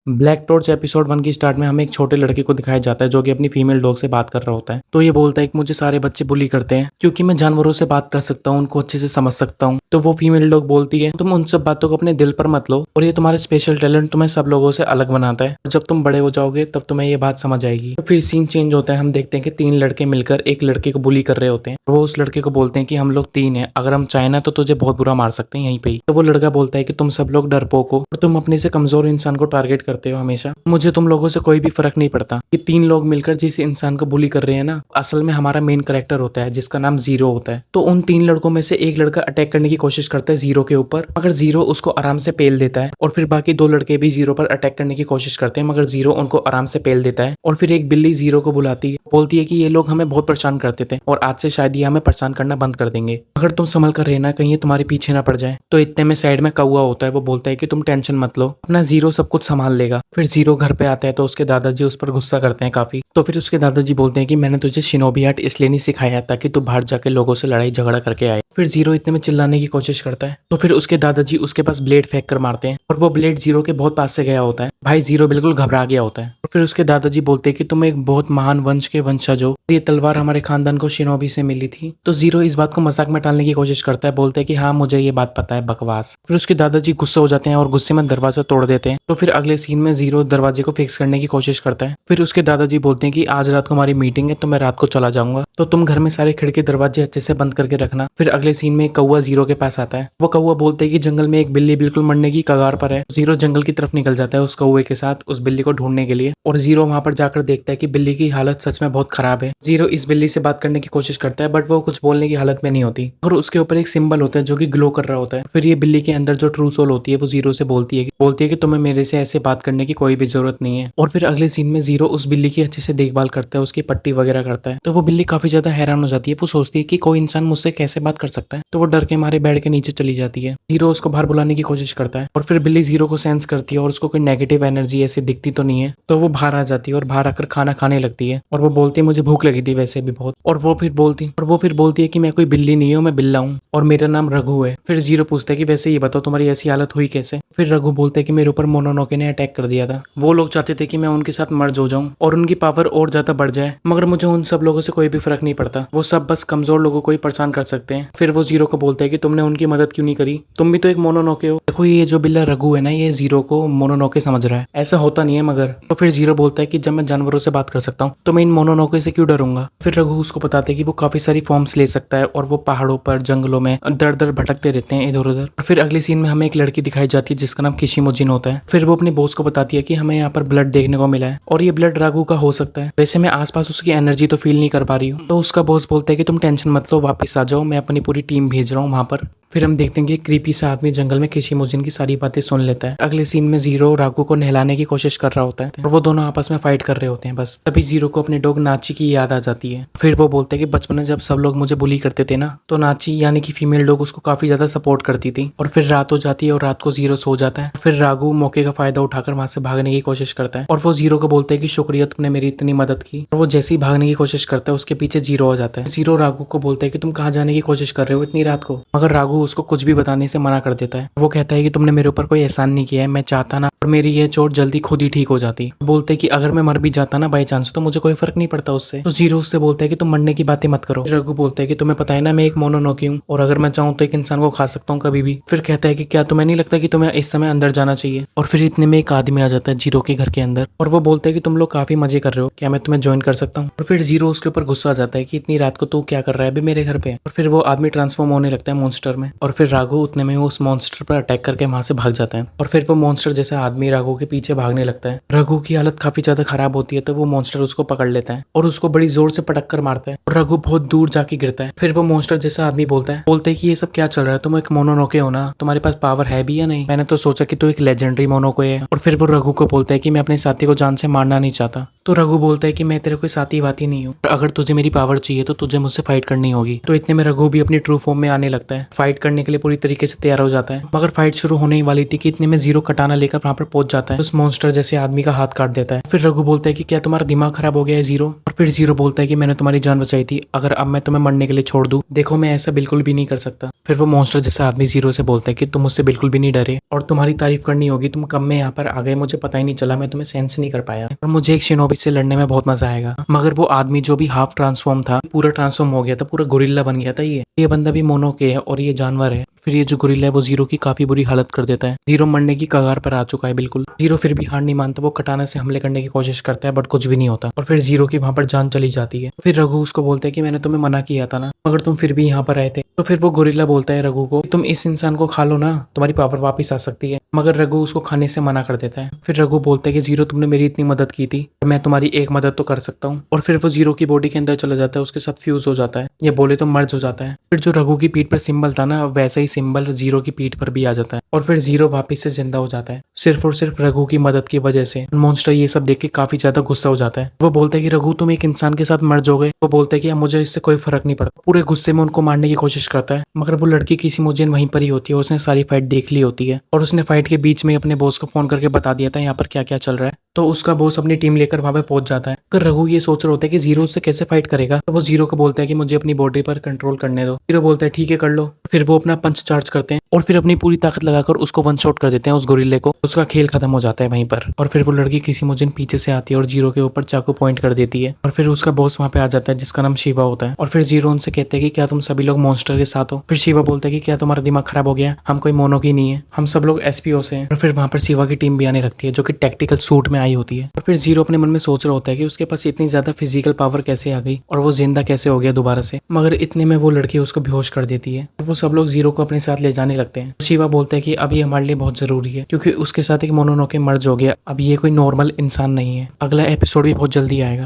Black torch episode 1 की start में हमें एक छोटे लड़के को दिखाया जाता है जो कि अपनी फीमेल डॉग से बात कर रहा होता है। तो ये बोलता है कि मुझे सारे बच्चे बुली करते हैं क्योंकि मैं जानवरों से बात कर सकता हूँ, उनको अच्छे से समझ सकता हूँ। तो वो फीमेल डॉग बोलती है तुम उन सब बातों को अपने दिल पर मत लो और ये तुम्हारे स्पेशल टैलेंट तुम्हें सब लोगों से अलग बनाता है। जब तुम बड़े हो जाओगे तब तुम्हें ये बात समझ आएगी। तो फिर सीन चेंज होता है, हम देखते हैं कि 3 लड़के मिलकर एक लड़के को बुली कर रहे होते हैं। वो उस लड़के को बोलते हैं कि हम लोग 3 हैं, अगर हम चाहें ना तो तुझे बहुत बुरा मार सकते हैं यहीं पे ही। तो वो लड़का बोलता है कि तुम सब लोग डरपोक हो और तुम अपने से कमजोर इंसान को टारगेट करते हो हमेशा। मुझे तुम लोगों से कोई भी फर्क नहीं पड़ता। ये 3 लोग मिलकर जिस इंसान को बुली कर रहे हैं ना, असल में हमारा मेन कैरेक्टर होता है जिसका नाम जीरो होता है। तो उन 3 लड़कों में से एक लड़का अटैक करने की कोशिश करता है जीरो के ऊपर, मगर जीरो उसको आराम से पेल देता है। और फिर बाकी 2 लड़के भी जीरो पर अटैक करने की कोशिश करते हैं, मगर जीरो उनको आराम से पेल देता है। और फिर एक बिल्ली जीरो को बुलाती है, बोलती है कि ये लोग हमें बहुत परेशान करते थे और आज से शायद ये हमें परेशान करना बंद कर देंगे। अगर तुम संभल कर रहना, कहीं ये तुम्हारे पीछे ना पड़ जाए। तो इतने में साइड में कौवा होता है, वो बोलता है कि तुम टेंशन मत लो, अपना जीरो सब कुछ संभाल लेगा। फिर जीरो घर पे आता है तो उसके दादाजी उस पर गुस्सा करते हैं काफी। तो फिर उसके दादाजी बोलते हैं कि मैंने तुझे शिनोबी आर्ट इसलिए नहीं सिखाया ताकि तू बाहर जाके लोगों से लड़ाई झगड़ा करके आए। फिर जीरो इतने में चिल्लाने की कोशिश करता है तो फिर उसके दादाजी उसके पास ब्लेड फेंक कर मारते हैं और वो ब्लेड जीरो के बहुत पास से गया होता है। भाई जीरो बिल्कुल घबरा गया होता है। और फिर उसके दादाजी बोलते हैं कि तुम एक बहुत महान वंश के वंशज हो, ये तलवार हमारे खानदान को शिनोबी से मिली थी। तो जीरो इस बात को मजाक में टालने की कोशिश करता है, बोलते हैं कि हाँ मुझे ये बात पता है, बकवास। फिर उसके दादाजी गुस्सा हो जाते हैं और गुस्से में दरवाजा तोड़ देते हैं। तो फिर अगले सीन में जीरो दरवाजे को फिक्स करने की कोशिश करता है। फिर उसके दादाजी बोलते हैं कि आज रात को हमारी मीटिंग है तो मैं रात को चला जाऊंगा, तो तुम घर में सारे खिड़की दरवाजे अच्छे से बंद करके रखना। फिर अगले सीन में कौवा जीरो के पास आता है। वो कौवा बोलते है कि जंगल में एक बिल्ली बिल्कुल मरने की कगार पर है। जीरो जंगल की तरफ निकल जाता है उस कौवे के साथ उस बिल्ली को ढूंढने के लिए। और जीरो वहां पर जाकर देखता है कि बिल्ली की हालत सच में बहुत खराब है। जीरो इस बिल्ली से बात करने की कोशिश करता है बट वो कुछ बोलने की हालत में नहीं होती और उसके ऊपर एक सिंबल होता है जो कि ग्लो कर रहा होता है। फिर ये बिल्ली के अंदर जो ट्रू सोल होती है वो जीरो से बोलती है कि तुम्हें मेरे से ऐसे बात करने की कोई भी जरूरत नहीं है। और फिर अगले सीन में जीरो उस बिल्ली की अच्छे से देखभाल करता है, उसकी पट्टी वगैरह करता है। तो वो बिल्ली काफी ज्यादा हैरान हो जाती है, वो सोचती है कि कोई इंसान मुझसे कैसे बात कर सकता है। तो वो डर के मारे बेड के नीचे चली जाती है। जीरो उसको बाहर बुलाने की कोशिश करता है और फिर बिल्ली जीरो को सेंस करती है और उसको कोई नेगेटिव एनर्जी ऐसी दिखती तो नहीं है। तो वो बाहर आ जाती है और बाहर आकर खाना खाने लगती है और वो बोलती है मुझे भूख लगी थी वैसे भी बहुत। और वो फिर बोलती है कि मैं कोई बिल्ली नहीं हूँ, मैं बिल्ला हूँ और मेरा नाम रघु है। फिर जीरो पूछता है कि वैसे ये बताओ तुम्हारी ऐसी हालत हुई कैसे। फिर रघु बोलते है कि मेरे ऊपर मोनोनोके ने अटैक कर दिया था। वो लोग चाहते थे कि मैं उनके साथ मर्ज हो जाऊं और उनकी पावर और ज्यादा बढ़ जाए, मगर मुझे उन सब लोगों से कोई भी फर्क नहीं पड़ता, वो सब बस कमजोर लोगों को ही परेशान कर सकते हैं। फिर वो जीरो को बोलता है कि तुमने उनकी मदद क्यों नहीं करी, तुम भी तो एक मोनोनोके हो। देखो ये जो बिल्ला रघु है ना, ये जीरो को मोनोनोके समझ रहा है, ऐसा होता नहीं है मगर। तो फिर जीरो बोलता है कि जब मैं जानवरों से बात कर सकता हूँ तो मैं इन मोनोनोके से क्यों डरूंगा। फिर रघु उसको बताते हैं कि वो काफी सारी फॉर्म्स ले सकता है और वो पहाड़ों पर जंगलों में दर दर भटकते रहते हैं इधर उधर। और फिर अगले सीन में हमें एक लड़की दिखाई जाती है जिसका नाम किशिमोजिन होता है। फिर वो अपने बॉस को बताती है कि हमें यहाँ पर ब्लड देखने को मिला है और ये ब्लड रघु का हो सकता है, वैसे मैं आसपास उसकी एनर्जी तो फील नहीं कर पा रही हूँ। तो उसका बॉस बोलता है कि तुम टेंशन मत लो, वापस आ जाओ, मैं अपनी पूरी टीम भेज रहा हूँ वहां पर। फिर हम देखते हैं कि क्रीपी सा आदमी जंगल में किशिमोजिन की सारी बातें सुन लेता है। अगले सीन में जीरो राघु को नहलाने की कोशिश कर रहा होता है और वो दोनों आपस में फाइट कर रहे होते हैं। बस तभी जीरो को अपने डॉग नाची की याद आ जाती है। फिर वो बोलते हैं कि बचपन में जब सब लोग मुझे बुली करते थे ना, तो नाची यानी कि फीमेल डॉग उसको काफी ज्यादा सपोर्ट करती थी। और फिर रात हो जाती है और रात को जीरो सो जाता है। फिर राघु मौके का फायदा उठाकर वहां से भागने की कोशिश करता है और वो जीरो को बोलता है कि शुक्रिया तुमने मेरी इतनी मदद की। और वो जैसे ही भागने की कोशिश करता है उसके पीछे जीरो हो जाता है। जीरो राघु को बोलता है कि तुम कहाँ जाने की कोशिश कर रहे हो इतनी रात को, मगर राघु उसको कुछ भी बताने से मना कर देता है। वो कहता है कि तुमने मेरे ऊपर कोई एहसान नहीं किया है, मैं चाहता ना और मेरी ये चोट जल्दी खुद ही ठीक हो जाती। बोलते कि अगर मैं मर भी जाता ना बाई चांस तो मुझे कोई फर्क नहीं पड़ता उससे। तो जीरो उससे बोलता है कि तुम मरने की बातें मत करो। रघु बोलता है कि तुम्हें पता है ना मैं एक मोनोनोकी हूँ और अगर मैं चाहूँ तो एक इंसान को खा सकता हूँ कभी भी। फिर कहता है कि क्या तुम्हें नहीं लगता कि तुम्हें इस समय अंदर जाना चाहिए। और फिर इतने में एक आदमी आ जाता है जीरो के घर के अंदर और वो बोलता है कि तुम लोग काफी मजे कर रहे हो, क्या मैं तुम्हें ज्वाइन कर सकता हूँ। और फिर जीरो उसके ऊपर गुस्सा आ जाता है कि इतनी रात को तू क्या कर रहा है अभी मेरे घर पे। और फिर वो आदमी ट्रांसफॉर्म होने लगता है मॉन्स्टर में और फिर राघु उतने में उस मॉन्स्टर पर अटैक करके वहां से भाग जाता है। और फिर वो मॉन्स्टर जैसा आदमी राघु के पीछे भागने लगता है। रघु की हालत काफी ज्यादा खराब होती है तो वो मॉन्स्टर उसको पकड़ लेता है और उसको बड़ी जोर से पटक कर मारता है और रघु बहुत दूर जाके गिरता है। फिर वो मॉन्स्टर जैसा आदमी बोलते है कि ये सब क्या चल रहा है, तुम एक मोनोनोके हो ना, तुम्हारे पास पावर है भी या नहीं, मैंने तो सोचा कि तू एक लेजेंडरी मोनोकोए है। और फिर वो रघु को बोलता है कि मैं अपने साथी को जान से मारना नहीं चाहता। तो रघु बोलता है कि मैं तेरे कोई साथी वाती नहीं हूँ, अगर तुझे मेरी पावर चाहिए तो तुझे मुझसे फाइट करनी होगी। तो इतने में रघु भी अपनी ट्रू फॉर्म में आने लगता है, फाइट करने के लिए पूरी तरीके से तैयार हो जाता है। मगर फाइट शुरू होने ही वाली थी कि इतने में जीरो कटाना लेकर वहां पर पहुंच जाता है, उस मॉन्स्टर जैसे आदमी का हाथ काट देता है। फिर रघु बोलता है कि क्या तुम्हारा दिमाग खराब हो गया है जीरो? और फिर जीरो बोलता है कि मैंने तुम्हारी जान बचाई थी, अगर अब मैं तुम्हें मरने के लिए छोड़ दूं, देखो मैं ऐसा बिल्कुल भी नहीं कर सकता। फिर वो मॉन्स्टर जैसा आदमी जीरो से बोलता है कि तुम मुझसे बिल्कुल भी नहीं डरे और तुम्हारी तारीफ करनी होगी, तुम कब में यहाँ पर आ गए मुझे पता ही नहीं चला, मैं तुम्हें सेंस नहीं कर पाया और मुझे एक शिनोबी से लड़ने में बहुत मजा आएगा। मगर वो आदमी जो भी हाफ ट्रांसफॉर्म था पूरा ट्रांसफॉर्म हो गया था, पूरा गोरिल्ला बन गया था। ये बंदा भी मोनो के है और ये जानवर है। फिर ये जो गोरिल्ला है वो जीरो की काफी बुरी हालत कर देता है, जीरो मरने की कगार पर आ चुका है बिल्कुल। जीरो फिर भी हार नहीं मानता, वो कटाना से हमले करने की कोशिश करता है बट कुछ भी नहीं होता और फिर जीरो की वहां पर जान चली जाती है। फिर रघु उसको बोलता है कि मैंने तुम्हें मना किया था ना, मगर तुम फिर भी यहाँ पर आए थे। तो फिर वो गोरिल्ला बोलता है रघु को, तुम इस इंसान को खा लो ना, तुम्हारी पावर वापस आ सकती है। मगर रघु उसको खाने से मना कर देता है। फिर रघु बोलता है कि जीरो तुमने मेरी इतनी मदद की थी, मैं तुम्हारी एक मदद तो कर सकता हूँ। और फिर वो जीरो की बॉडी के अंदर चला जाता है, उसके साथ फ्यूज हो जाता है, या बोले तो मर्ज हो जाता है। फिर जो रघु की पीठ पर सिंबल था ना, वैसा ही सिंबल जीरो की पीठ पर भी आ जाता है और फिर जीरो वापस से जिंदा हो जाता है, सिर्फ और सिर्फ रघु की मदद की वजह से। मॉन्स्टर ये सब देख के काफी ज्यादा गुस्सा हो जाता है। वो बोलता है कि रघु तुम एक इंसान के साथ मर्ज हो गए। वो बोलता है कि अब मुझे इससे कोई फर्क नहीं पड़ता। पूरे गुस्से में उनको मारने की कोशिश करता है, मगर वो लड़की किसी मुजिन वहीं पर ही होती है, उसने सारी फाइट देख ली होती है और उसने फाइट के बीच में अपने बॉस को फोन करके बता दिया था यहाँ पर क्या क्या चल रहा है। तो उसका बॉस अपनी टीम लेकर वहां पे पहुंच जाता है। फिर रघु ये सोच रहा होता है कि जीरो से कैसे फाइट करेगा। तो वो जीरो को बोलता है कि मुझे अपनी बॉडी पर कंट्रोल करने दो। जीरो बोलता है ठीक है कर लो। फिर वो अपना पंच चार्ज करते हैं और फिर अपनी पूरी ताकत लगाकर उसको वन शॉट कर देते हैं उस गोरिल्ले को। उसका खेल खत्म हो जाता है वहीं पर और फिर वो लड़की किसी मुजिन पीछे से आती है और जीरो के ऊपर चाकू पॉइंट कर देती है और फिर उसका बॉस वहां पे आ जाता है जिसका नाम शिवा होता है। और फिर जीरो उनसे कहते हैं कि क्या तुम सभी लोग मॉन्स्टर के साथ हो? फिर शिवा बोलता है कि क्या तुम्हारा दिमाग खराब हो गया, हम कोई मोनो की नहीं है, हम सब लोग एसपीओ से हैं। और फिर वहां पर शिवा की टीम भी आने लगती है जो कि टैक्टिकल सूट में आई होती है। और फिर जीरो अपने मन में सोच रहा होता है कि उसके पास इतनी ज्यादा फिजिकल पावर कैसे आ गई और वो जिंदा कैसे हो गया दोबारा से। मगर इतने में वो लड़की उसको बेहोश कर देती है और वो सब लोग जीरो को अपने साथ ले जाने लगते हैं। शिवा बोलता है कि अभी हमारे लिए बहुत जरूरी है क्योंकि उसके साथ एक मोनोनोके मर्ज हो गया, अब ये कोई नॉर्मल इंसान नहीं है। अगला एपिसोड भी बहुत जल्दी आएगा।